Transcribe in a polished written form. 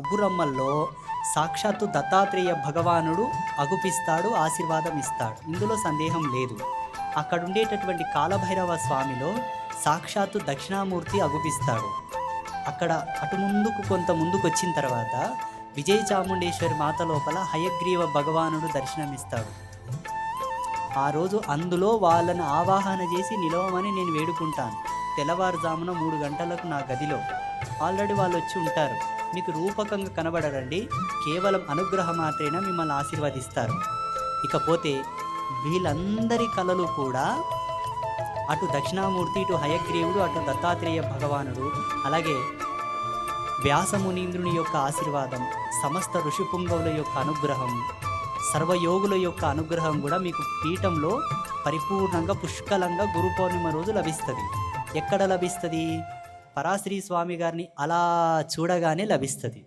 ముగ్గురమ్మల్లో సాక్షాత్తు దత్తాత్రేయ భగవానుడు అగుపిస్తాడు, ఆశీర్వాదం ఇస్తాడు. ఇందులో సందేహం లేదు. అక్కడ ఉండేటటువంటి కాలభైరవ స్వామిలో సాక్షాత్తు దక్షిణామూర్తి అగుపిస్తాడు. అక్కడ అటు ముందుకు కొంత ముందుకు వచ్చిన తర్వాత విజయ చాముండేశ్వరి మాత లోపల హయగ్రీవ భగవానుడు దర్శనమిస్తాడు. ఆ రోజు అందులో వాళ్ళని ఆవాహన చేసి నిలవమని నేను వేడుకుంటాను. తెల్లవారుజామున 3 గంటలకు నా గదిలో ఆల్రెడీ వాళ్ళు వచ్చి ఉంటారు. మీకు రూపకంగా కనబడరండి, కేవలం అనుగ్రహ మాత్రేన మిమ్మల్ని ఆశీర్వదిస్తారు. ఇకపోతే వీళ్ళందరి కళలు కూడా అటు దక్షిణామూర్తి, ఇటు హయగ్రీవుడు, అటు దత్తాత్రేయ భగవానుడు, అలాగే వ్యాసమునీంద్రుని యొక్క ఆశీర్వాదం, సమస్త ఋషిపుంగవుల యొక్క అనుగ్రహం, సర్వయోగుల యొక్క అనుగ్రహం కూడా మీకు పీఠంలో పరిపూర్ణంగా పుష్కలంగా గురు పౌర్ణిమ రోజు లభిస్తుంది. ఎక్కడ లభిస్తుంది? పరాశ్రీ స్వామి గారిని అలా చూడగానే లభిస్తుంది.